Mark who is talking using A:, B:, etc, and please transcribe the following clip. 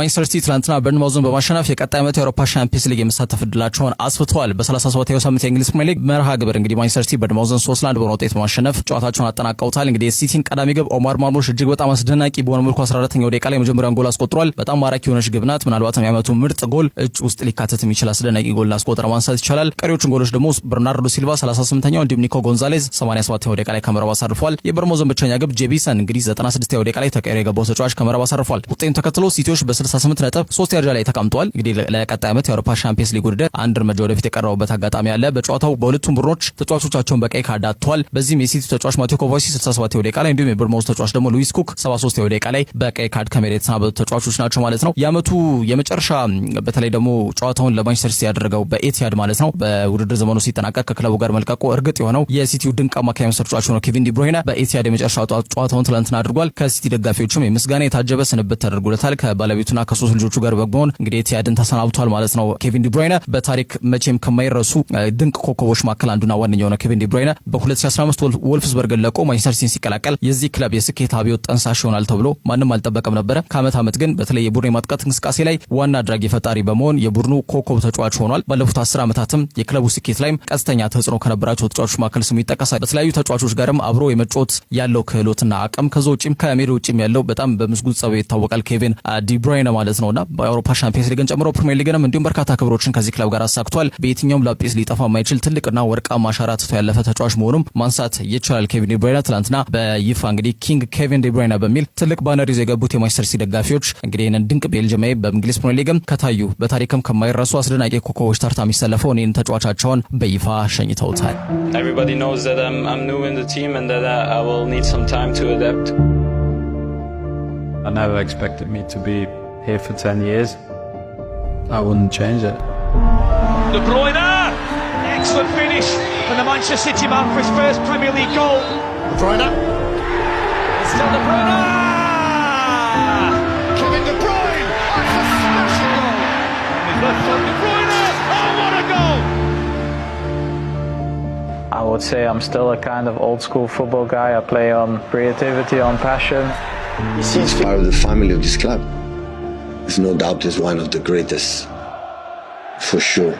A: ማንቸስተር ሲቲ ትላንትና በርንማውዝን በማሸነፍ የቀጣይ ዓመት የአውሮፓ ሻምፒየንስ ሊግ የመሳተፍ ዕድላቸውን አስፍተዋል። በ37ኛው ሳምንት የእንግሊዝ ፕሪሚየር ሊግ መርሃ ግብር እንግዲህ ማንቸስተር ሲቲ በርንማውዝን 3-1 በሆነ ውጤት በማሸነፍ ጨዋታቸውን አጠናቀውታል። እንግዲህ የሲቲን ቀዳሚ ግብ ኦማር ማርሙሽ እጅግ በጣም አስደናቂ በሆነ መልኩ 14ኛው ደቂቃ ላይ የመጀመሪያውን ጎል አስቆጥሯል። በጣም ማራኪ የሆነች ግብ ናት። ምናልባትም የዓመቱ ምርጥ ጎል እጭ ውስጥ ሊካተት የሚችል አስደናቂ ጎል አስቆጥሮ ማንሳት ይቻላል። ቀሪዎቹን ጎሎች ደግሞ በርናርዶ ሲልቫ 38ኛው እንዲሁም ኒኮ ጎንዛሌዝ 87ኛው ደቂቃ ላይ ከመረብ አሳርፏል። የበርንማውዝን ብቸኛ ግብ ጄቢሰን እንግዲህ 96ኛው ደቂቃ ላይ ተቀይሮ የገባው ተጫዋች ከመረብ አሳርፏል። ውጤቱን ተከትሎ ሲቲዎች በ68 ነጥብ 3 ደረጃ ላይ ተቀምጧል። እንግዲህ ለቀጣይ ዓመት የአውሮፓ ሻምፒየንስ ሊግ ውድድር አንድ እርምጃ ወደፊት የቀረቡበት አጋጣሚ አለ። በጨዋታው በሁለቱም ቡድኖች ተጫዋቾቻቸውን በቀይ ካርድ አጥተዋል። በዚህም የሲቲ ተጫዋች ማቴዮ ኮቫሲ 67ኛው ደቂቃ ላይ እንዲሁም የበርንማውዝ ተጫዋች ደግሞ ሉዊስ ኩክ 73ኛው ደቂቃ ላይ በቀይ ካርድ ከሜዳ የተሰናበቱ ተጫዋቾች ናቸው ማለት ነው። የዓመቱ የመጨረሻ በተለይ ደግሞ ጨዋታውን ለማንቸስተር ሲቲ ያደረገው በኤቲያድ ማለት ነው በውድድር ዘመኑ ሲጠናቀቅ ከክለቡ ጋር መልቀቁ እርግጥ የሆነው የሲቲው ድንቅ አማካይ መስመር ተጫዋች ነው ኬቪን ዲ ብሩይነ በኤቲያድ የመጨረሻ ጨዋታውን ትላንትና አድርጓል። ከሲቲ ደጋፊዎችም የምስጋና የታጀበ ስንብት ተደርጎለታል። ከባለቤቱና ከሶስት ልጆቹ ጋር በመሆን እንግዲህ ኤቲያድን ተሰናብቷል ማለት ነው። ኬቪን ዲ ብሩይነ በታሪክ መቼም ከማይረሱ ድንቅ ኮከቦች መካከል አንዱና ዋነኛው ነው። ኬቪን ዲ ብሩይነ በ2015 ወልፍስበርግን ለቆ ማንቸስተር ሲቲን ሲቀላቀል የዚህ ክለብ የስኬት አብዮት ጠንሳሽ ይሆናል ተብሎ ማንም አልጠበቀም ነበረ። ከዓመት ዓመት ግን በተለይ የቡድኑ የማጥቃት እንቅስቃሴ ላይ ዋና አድራጊ ፈጣሪ በመሆን የቡድኑ ኮከብ ተጫዋች ሆኗል። ባለፉት 10 ዓመታትም የክለቡ ስኬት ላይም ቀጥተኛ ተጽዕኖ ከነበራቸው ተጫዋቾች መካከል ስሙ ይጠቀሳል። በተለያዩ ተጫዋቾች ጋርም አብሮ የመጫወት ያለው ክህሎትና አቅም ከዛ ውጪም ከሜዳ ውጪም ያለው በጣም በምስጉን ጸባይ ይታወቃል ኬቪን ዲ ብሩይነ ማለት ነውና በአውሮፓ ሻምፒየንስ ሊግን ጨምሮ ፕሪሚየር ሊግንም እንዲሁም በርካታ ክብሮችን ከዚህ ክለብ ጋር አሳክቷል። በየትኛውም ላጲስ ሊጠፋ የማይችል ትልቅና ወርቃማ አሻራ ትቶ ያለፈ ተጫዋች መሆኑም ማንሳት ይቻላል። ኬቪን ዲ ብሩይነ ትላንትና በይፋ እንግዲህ ኪንግ ኬቪን ዲ ብሩይነ በሚል ትልቅ ባነር ይዘው የገቡት የማንቸስተር ሲቲ ደጋፊዎች እንግዲህ ይህንን ድንቅ ቤልጅማዊ በእንግሊዝ ፕሪሚየር ሊግም ከታዩ በታሪክም ከማይረሱ አስደናቂ ኮከቦች ተርታ የሚሰለፈው እኔን ተጫዋቻቸውን በይፋ ሸኝተውታል።
B: Everybody knows that I'm new in the team and that I will need some time to adapt.
C: I never expected me to be here for 10 years. I wouldn't change it.
D: De Bruyne! Excellent finish from the Manchester City man for his first Premier League goal. De Bruyne. It's still De Bruyne! Kevin De Bruyne! That's a smashing goal! His left foot, De Bruyne! Oh, what a goal!
B: I would say I'm still a kind of old school football guy. I play on creativity, on passion.
E: He's part of the family of this club. There's no doubt he's one of the greatest, for sure.